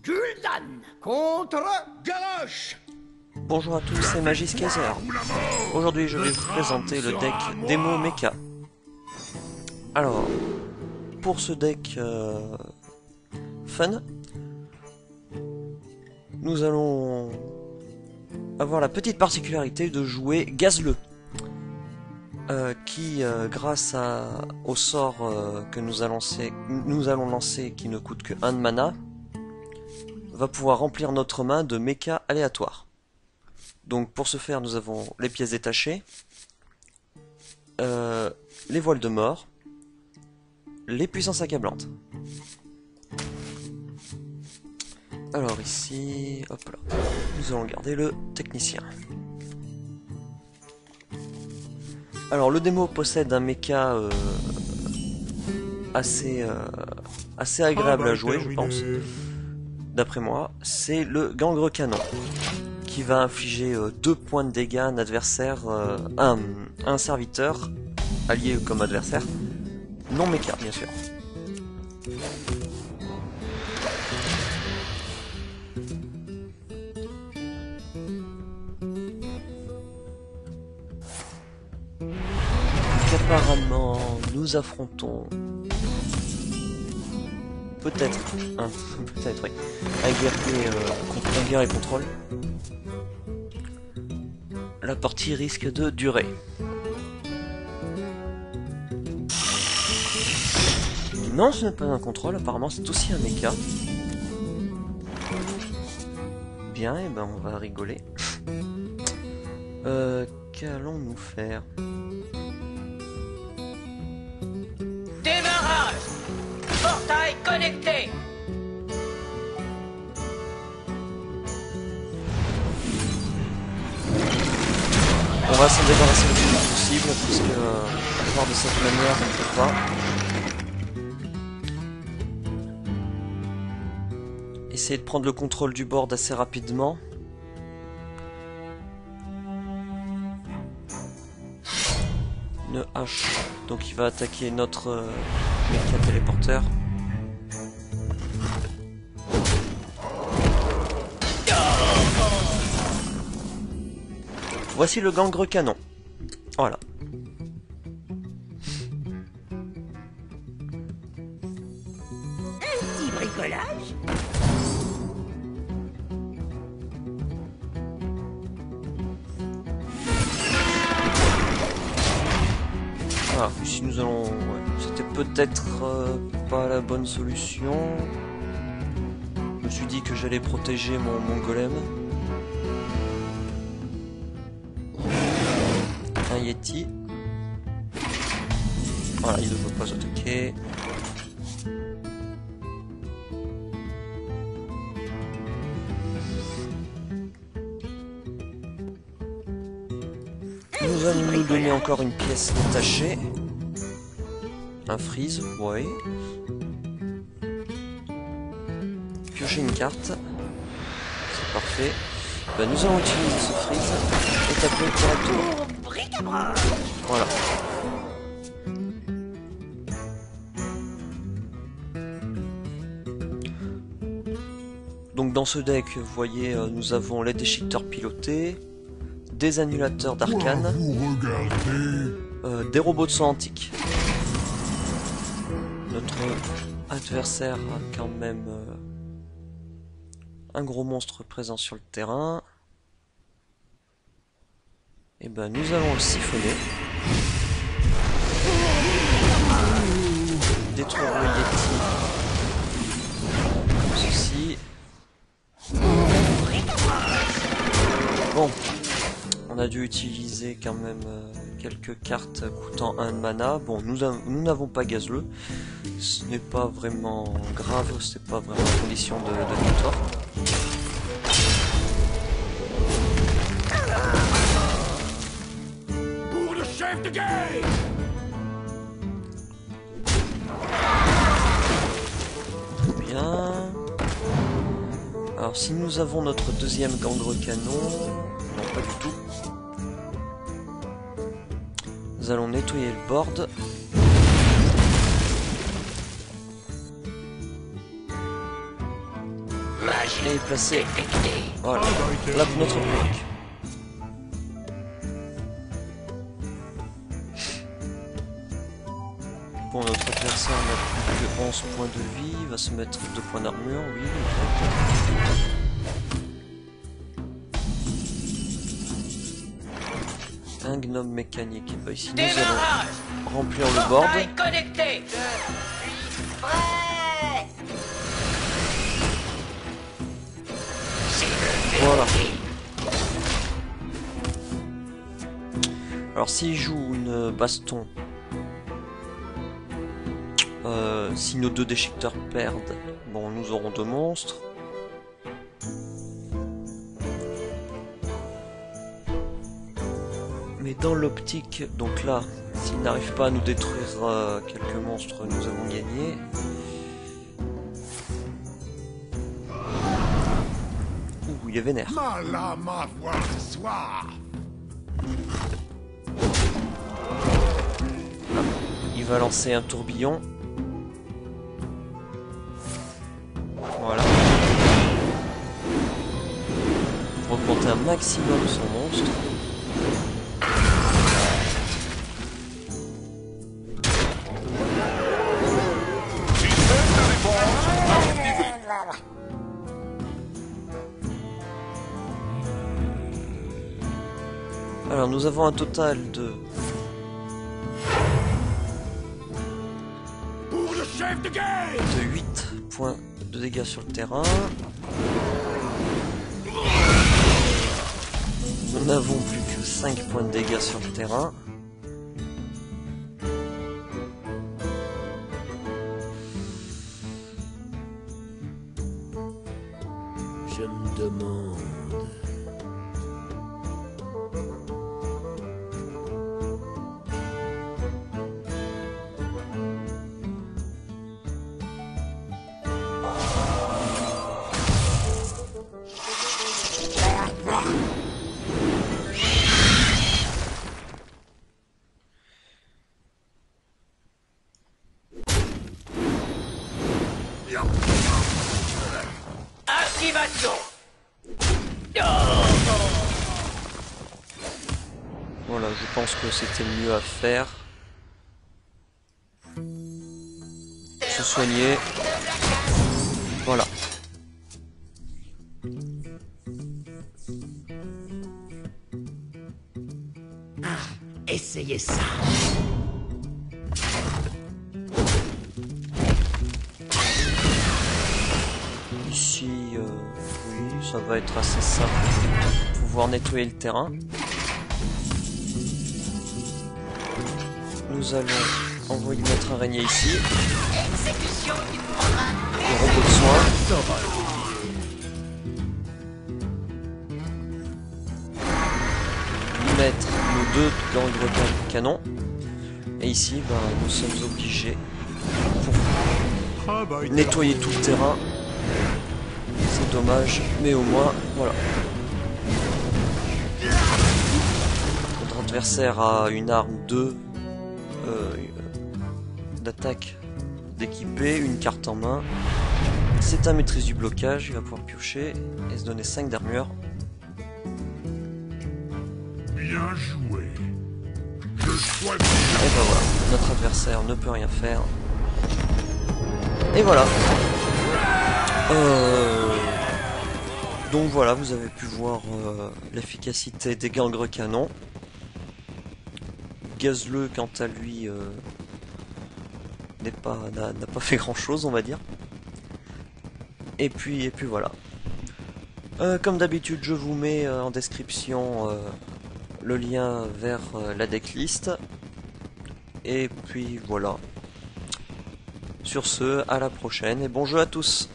Gul'dan contre Garrosh. Bonjour à tous, c'est Magis Kaiser. Aujourd'hui, je vais vous présenter le deck Demo Mecha. Alors, pour ce deck fun, nous allons avoir la petite particularité de jouer Gazleux, qui, grâce au sort que nous allons lancer, qui ne coûte que 1 de mana, va pouvoir remplir notre main de mecha aléatoires. Donc pour ce faire, nous avons les pièces détachées, les voiles de mort, les puissances accablantes. Alors ici, hop là, nous allons garder le technicien. Alors le démo possède un mecha assez agréable à jouer, je pense. D'après moi, c'est le gangre canon, qui va infliger 2 points de dégâts à un adversaire, un serviteur, allié comme adversaire, non mecha bien sûr. Apparemment, nous affrontons peut-être peut-être oui, un guerre et contrôle. La partie risque de durer. Non, ce n'est pas un contrôle, apparemment c'est aussi un mecha. Bien, et ben on va rigoler. Qu'allons-nous faire? Démarrage. Portail connecté. On va s'en débarrasser le plus vite possible, puisque voir de cette manière on ne peut pas. Essayer de prendre le contrôle du board assez rapidement. Une hache, donc il va attaquer notre mecha téléporteur. Voici le gangre canon. Voilà. Un petit bricolage. Ah, ici nous allons... Ouais, c'était peut-être pas la bonne solution. Je me suis dit que j'allais protéger mon golem. Un Yeti. Voilà, il ne veut pas attaquer. Nous allons nous donner encore une pièce détachée. Un freeze, ouais. Piocher une carte. C'est parfait. Ben, nous allons utiliser ce freeze et taper directement. Voilà. Donc dans ce deck, vous voyez, nous avons les déchiqueteurs pilotés, des annulateurs d'arcane, des robots de sang antiques. Notre adversaire a quand même un gros monstre présent sur le terrain. Et ben nous allons le siphonner. Détruire le Yeti. Comme ceci. Bon. On a dû utiliser quand même quelques cartes coûtant 1 de mana. Bon, nous n'avons pas Gazleux. Ce n'est pas vraiment grave, c'est pas vraiment la condition de victoire. Pour le chef de guerre. Bien. Alors si nous avons notre deuxième gangre canon... Non, pas du tout. Nous allons nettoyer le board. Et placer voilà, là notre bloc. Bon, notre adversaire n'a plus que 11 points de vie, il va se mettre 2 points d'armure, oui. Un gnome mécanique. Bah, ici nous allons remplir le board. Voilà. Alors s'il joue une baston, si nos 2 déchiqueteurs perdent, bon, nous aurons 2 monstres. Mais dans l'optique, donc là, s'il n'arrive pas à nous détruire quelques monstres, nous avons gagné. Ouh, il est vénère. Il va lancer un tourbillon. Voilà. Pour augmenter un maximum son monstre. Alors nous avons un total de... de 8 points de dégâts sur le terrain. Nous n'avons plus que 5 points de dégâts sur le terrain. Je me demande... Activation. Voilà, je pense que c'était le mieux à faire. Se soigner. Voilà. Essayez ça. Ici, oui, ça va être assez simple pour pouvoir nettoyer le terrain. Nous allons envoyer notre araignée ici. Le robot de soin. Mettre nos 2 gangres canons. Et ici, ben, nous sommes obligés pour nettoyer tout le terrain. C'est dommage, mais au moins, voilà. Notre adversaire a une arme 2 d'attaque d'équipé, une carte en main. C'est un maîtrise du blocage, il va pouvoir piocher et se donner 5 d'armure. Bien joué. Je choisis. Et ben voilà, notre adversaire ne peut rien faire. Et voilà. Donc voilà, vous avez pu voir l'efficacité des gangres canons. Gazleux, quant à lui, n'a pas fait grand chose, on va dire. Et puis voilà. Comme d'habitude, je vous mets en description le lien vers la decklist. Et puis voilà. Sur ce, à la prochaine et bon jeu à tous.